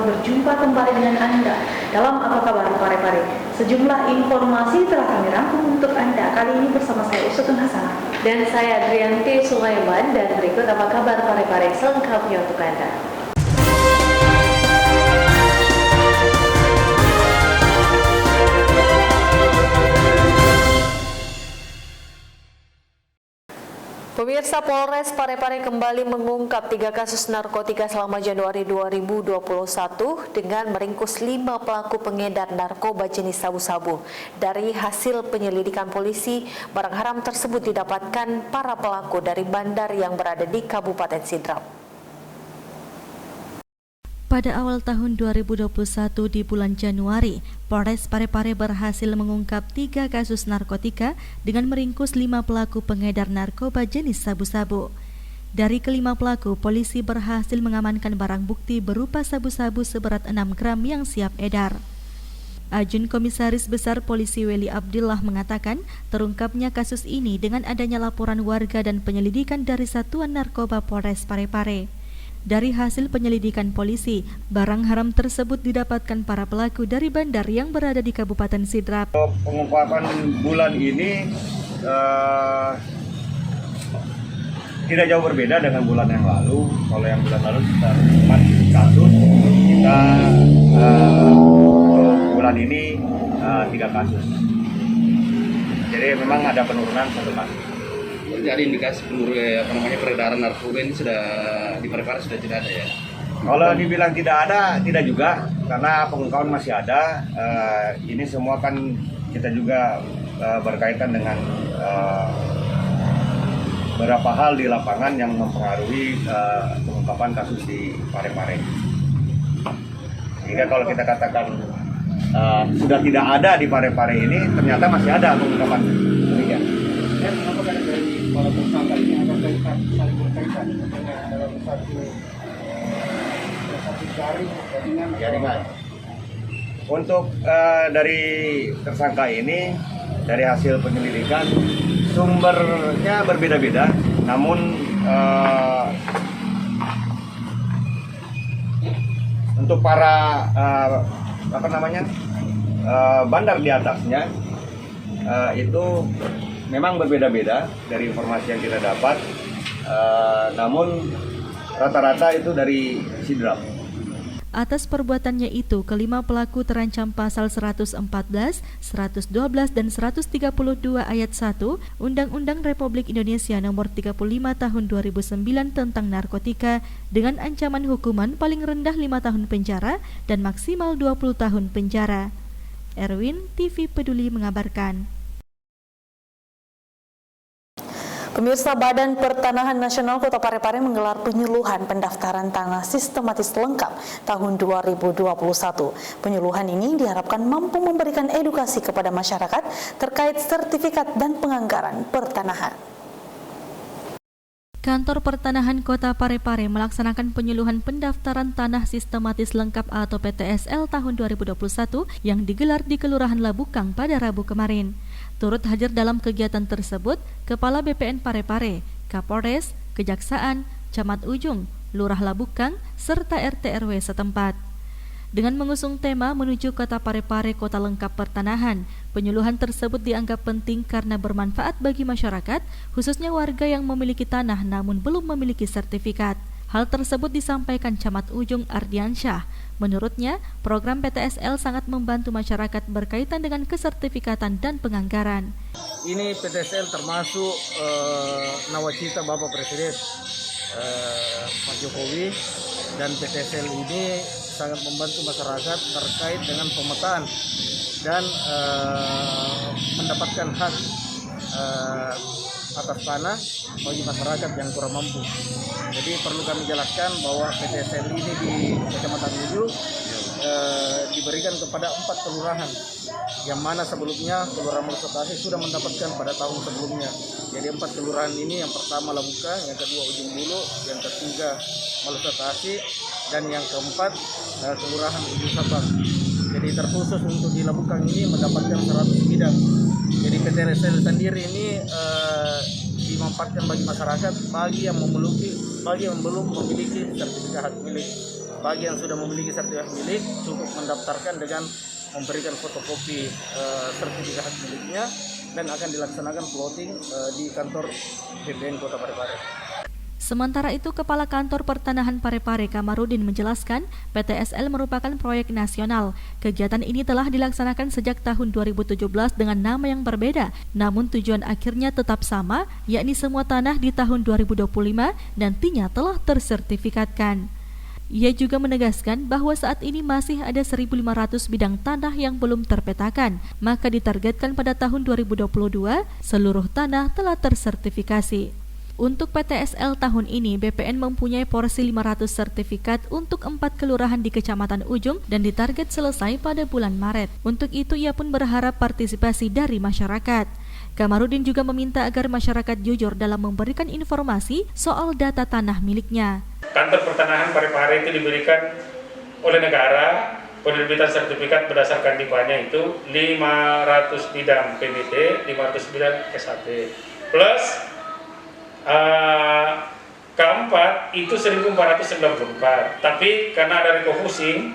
senang berjumpa kembali dengan Anda dalam Apa Kabar Pare-Pare. Sejumlah informasi telah kami rangkum untuk Anda. Kali ini bersama saya Usutun Hasanah dan saya Adrianti Sulaiman, dan berikut Apa Kabar Pare-Pare selengkapnya untuk Anda. Pemirsa, Polres Pare-Pare kembali mengungkap 3 kasus narkotika selama Januari 2021 dengan meringkus 5 pelaku pengedar narkoba jenis sabu-sabu. Dari hasil penyelidikan polisi, barang haram tersebut didapatkan para pelaku dari bandar yang berada di Kabupaten Sidrap. Pada awal tahun 2021 di bulan Januari, Polres Pare-Pare berhasil mengungkap 3 kasus narkotika dengan meringkus 5 pelaku pengedar narkoba jenis sabu-sabu. Dari kelima pelaku, polisi berhasil mengamankan barang bukti berupa sabu-sabu seberat 6 gram yang siap edar. Ajun Komisaris Besar Polisi Weli Abdillah mengatakan terungkapnya kasus ini dengan adanya laporan warga dan penyelidikan dari Satuan Narkoba Polres Pare-Pare. Dari hasil penyelidikan polisi, barang haram tersebut didapatkan para pelaku dari bandar yang berada di Kabupaten Sidrap. Pengungkapan bulan ini tidak jauh berbeda dengan bulan yang lalu. Kalau yang bulan lalu kita 4 kasus, kita bulan ini 3 kasus. Jadi memang ada penurunan 1 kasus. Jadi ada indikasi peredaran narkoba ini sudah di Pare-Pare sudah tidak ada ya? Kalau dibilang tidak ada, tidak juga, karena pengungkapan masih ada. Ini semua kan kita juga berkaitan dengan beberapa hal di lapangan yang mempengaruhi pengungkapan kasus di Pare-Pare. Sehingga kalau kita katakan sudah tidak ada di Pare-Pare ini, ternyata masih ada pengungkapan. Demikian. Apakah dari para tersangka ini ada kaitan, saling berkaitan dalam satu jaringan? Untuk dari tersangka ini, dari hasil penyelidikan, sumbernya berbeda-beda, namun untuk para bandar di atasnya itu memang berbeda-beda dari informasi yang kita dapat, namun rata-rata itu dari Sidrap. Atas perbuatannya itu, kelima pelaku terancam pasal 114, 112, dan 132 ayat 1 Undang-Undang Republik Indonesia Nomor 35 Tahun 2009 tentang narkotika dengan ancaman hukuman paling rendah 5 tahun penjara dan maksimal 20 tahun penjara. Erwin, TV Peduli mengabarkan. Pemirsa, Badan Pertanahan Nasional Kota Pare-Pare menggelar penyuluhan pendaftaran tanah sistematis lengkap tahun 2021. Penyuluhan ini diharapkan mampu memberikan edukasi kepada masyarakat terkait sertifikat dan penganggaran pertanahan. Kantor Pertanahan Kota Pare-Pare melaksanakan penyuluhan pendaftaran tanah sistematis lengkap atau PTSL tahun 2021 yang digelar di Kelurahan Labukang pada Rabu kemarin. Turut hadir dalam kegiatan tersebut Kepala BPN Pare-Pare, Kapolres, Kejaksaan, Camat Ujung, Lurah Labukang, serta RT RW setempat. Dengan mengusung tema menuju Kota Pare-Pare Kota Lengkap Pertanahan, penyuluhan tersebut dianggap penting karena bermanfaat bagi masyarakat, khususnya warga yang memiliki tanah namun belum memiliki sertifikat. Hal tersebut disampaikan Camat Ujung Ardiansyah. Menurutnya, program PTSL sangat membantu masyarakat berkaitan dengan kesertifikatan dan penganggaran. Ini PTSL termasuk nawacita Bapak Presiden Pak Jokowi, dan PTSL ini sangat membantu masyarakat terkait dengan pemetaan dan mendapatkan hak atas tanah bagi masyarakat yang kurang mampu. Jadi perlu kami jelaskan bahwa PTSL ini di Kecamatan Ujung diberikan kepada 4 kelurahan, yang mana sebelumnya Kelurahan Melosotasi sudah mendapatkan pada tahun sebelumnya. Jadi 4 kelurahan ini, yang pertama Labukang, yang kedua Ujung Bulu, yang ketiga Melosotasi, dan yang keempat Kelurahan Ujung Sabang. Jadi terkhusus untuk di Labukang ini mendapatkan 100 bidang. Jadi PTSL sendiri ini dimanfaatkan bagi masyarakat, bagi yang belum memiliki sertifikat hak milik. bagi yang sudah memiliki sertifikat hak milik cukup mendaftarkan dengan memberikan fotokopi sertifikat hak miliknya dan akan dilaksanakan plotting di kantor BPN Kota Parepare. Sementara itu, Kepala Kantor Pertanahan Parepare Kamarudin menjelaskan PTSL merupakan proyek nasional. Kegiatan ini telah dilaksanakan sejak tahun 2017 dengan nama yang berbeda, namun tujuan akhirnya tetap sama, yakni semua tanah di tahun 2025 nantinya telah tersertifikatkan. Ia juga menegaskan bahwa saat ini masih ada 1.500 bidang tanah yang belum terpetakan, maka ditargetkan pada tahun 2022 seluruh tanah telah tersertifikasi. Untuk PTSL tahun ini, BPN mempunyai porsi 500 sertifikat untuk 4 kelurahan di Kecamatan Ujung dan ditarget selesai pada bulan Maret. Untuk itu, ia pun berharap partisipasi dari masyarakat. Kamarudin juga meminta agar masyarakat jujur dalam memberikan informasi soal data tanah miliknya. Kantor Pertanahan Parepare itu diberikan oleh negara penerbitan sertifikat berdasarkan DIPA-nya itu 500 bidang PBT, 500 bidang SHT, plus keempat itu 1494, tapi karena ada refocusing,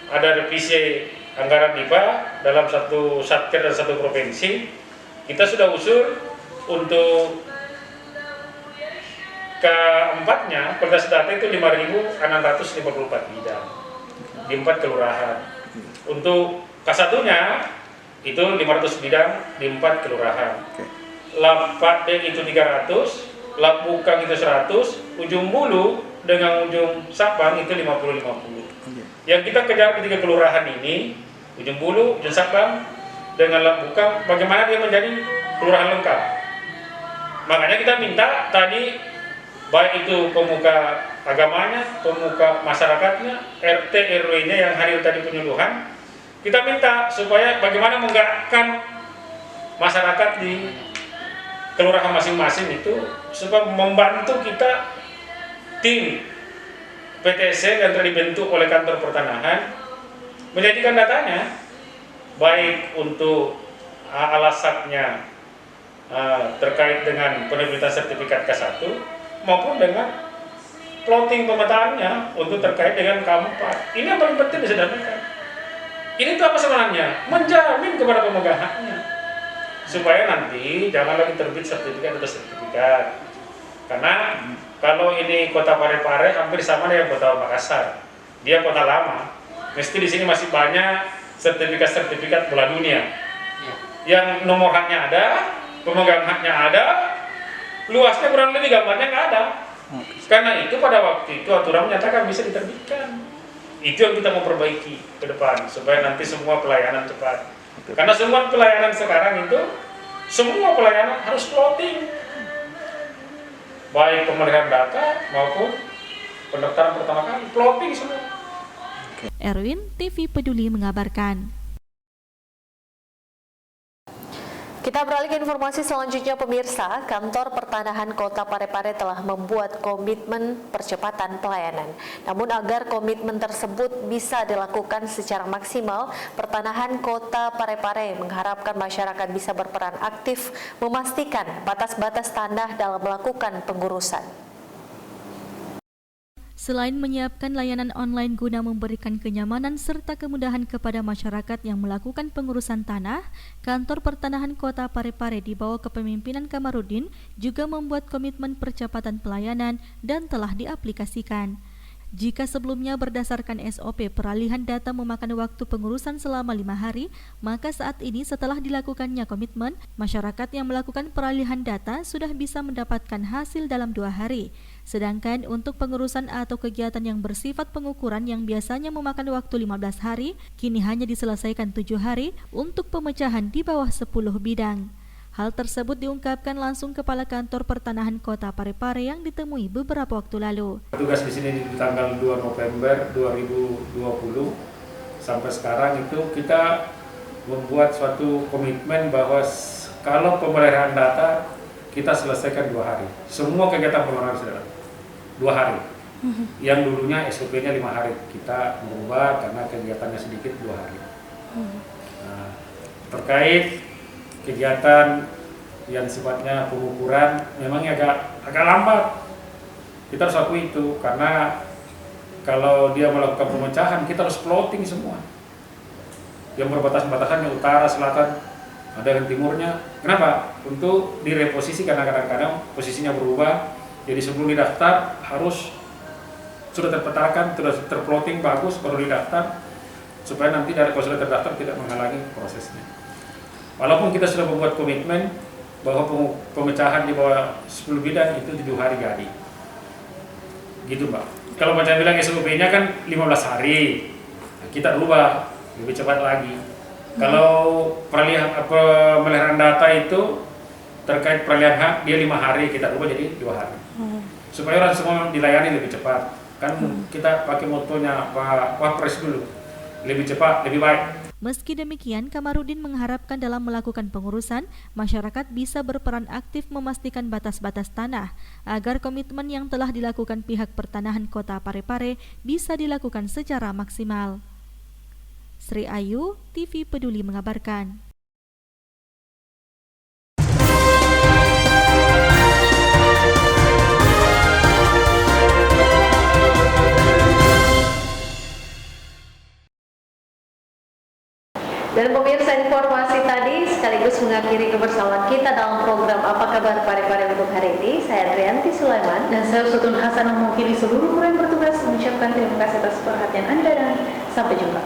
ada revisi anggaran DIPA dalam satu satker dan satu provinsi, kita sudah usul untuk keempatnya perdas data itu 5.654 bidang di 4 kelurahan. Untuk K1-nya itu 500 bidang di 4 kelurahan. Lap Pakde itu 300, Lap Bukang itu 100, Ujung Bulu dengan Ujung Sabang itu 50-50. Yang kita kejar ketiga kelurahan ini, Ujung Bulu, Ujung Sabang dengan Lap Bukang, bagaimana dia menjadi kelurahan lengkap. Makanya kita minta tadi baik itu pemuka agamanya, pemuka masyarakatnya, RT RW-nya yang hadir tadi penyuluhan, kita minta supaya bagaimana menggerakkan masyarakat di kelurahan masing-masing itu supaya membantu kita tim PTSL yang telah dibentuk oleh kantor pertanahan menjadikan datanya baik untuk alasannya terkait dengan penerbitan sertifikat K1 maupun dengan plotting pemetaannya untuk terkait dengan K4. Ini yang paling penting disederhanakan. Ini itu apa sebenarnya? Menjamin kepada pemegang haknya supaya nanti jangan lagi terbit sertifikat atau sertifikat. Karena kalau ini Kota Parepare hampir sama dengan Kota Makassar. Dia kota lama. Mesti di sini masih banyak sertifikat-sertifikat bola dunia. Yang nomor haknya ada, pemegang haknya ada, luasnya kurang lebih gambarnya nggak ada. Karena itu pada waktu itu aturan menyatakan bisa diterbitkan. Itu yang kita mau perbaiki ke depan supaya nanti semua pelayanan cepat. Karena semua pelayanan sekarang itu semua pelayanan harus plotting, baik pemeliharaan data maupun pendaftaran pertama kali plotting semua. Erwin, TV Peduli mengabarkan. Kita beralih ke informasi selanjutnya, pemirsa. Kantor Pertanahan Kota Parepare telah membuat komitmen percepatan pelayanan. Namun agar komitmen tersebut bisa dilakukan secara maksimal, Pertanahan Kota Parepare mengharapkan masyarakat bisa berperan aktif memastikan batas-batas tanah dalam melakukan pengurusan. Selain menyiapkan layanan online guna memberikan kenyamanan serta kemudahan kepada masyarakat yang melakukan pengurusan tanah, Kantor Pertanahan Kota Parepare di bawah kepemimpinan Kamarudin juga membuat komitmen percepatan pelayanan dan telah diaplikasikan. Jika sebelumnya berdasarkan SOP peralihan data memakan waktu pengurusan selama 5 hari, maka saat ini setelah dilakukannya komitmen, masyarakat yang melakukan peralihan data sudah bisa mendapatkan hasil dalam 2 hari. Sedangkan untuk pengurusan atau kegiatan yang bersifat pengukuran yang biasanya memakan waktu 15 hari, kini hanya diselesaikan 7 hari untuk pemecahan di bawah 10 bidang. Hal tersebut diungkapkan langsung Kepala Kantor Pertanahan Kota Parepare yang ditemui beberapa waktu lalu. Tugas di sini di tanggal 2 November 2020 sampai sekarang itu kita membuat suatu komitmen bahwa kalau pemeliharaan data kita selesaikan 2 hari. Semua kegiatan pemeliharaan sudah 2 hari. Yang dulunya SOP-nya 5 hari. Kita mengubah karena kegiatannya sedikit 2 hari. Nah, terkait kegiatan yang sifatnya pengukuran memang agak lambat. Kita harus akui itu karena kalau dia melakukan pemecahan, kita harus plotting semua. Yang berbatasan-batasannya utara, selatan, ada yang timurnya. Kenapa? Untuk direposisi karena kadang-kadang posisinya berubah. Jadi sebelum didaftar harus sudah terpetakan, sudah terplotting bagus baru didaftar, supaya nanti dari kalau sudah terdaftar tidak menghalangi prosesnya. Walaupun kita sudah membuat komitmen bahwa pemecahan di bawah 10 bidang itu 7 hari jadi. Gitu Mbak. Kalau macam bilang SOP-nya kan 15 hari, kita rubah lebih cepat lagi. Kalau pemeliharaan data itu terkait peralihan hak dia 5 hari, kita rubah jadi 2 hari. Supaya orang semua dilayani lebih cepat. Kan kita pakai motonya Pak Wapres dulu, lebih cepat, lebih baik. Meski demikian, Kamarudin mengharapkan dalam melakukan pengurusan, masyarakat bisa berperan aktif memastikan batas-batas tanah, agar komitmen yang telah dilakukan pihak pertanahan Kota Parepare bisa dilakukan secara maksimal. Sri Ayu, TV Peduli mengabarkan. Dan pemirsa, informasi tadi sekaligus mengakhiri kebersamaan kita dalam program Apa Kabar Parepare untuk hari ini. Saya Adrianti Sulaiman dan saya Sutun Hasanah mewakili seluruh kru yang bertugas mengucapkan terima kasih atas perhatian Anda dan sampai jumpa.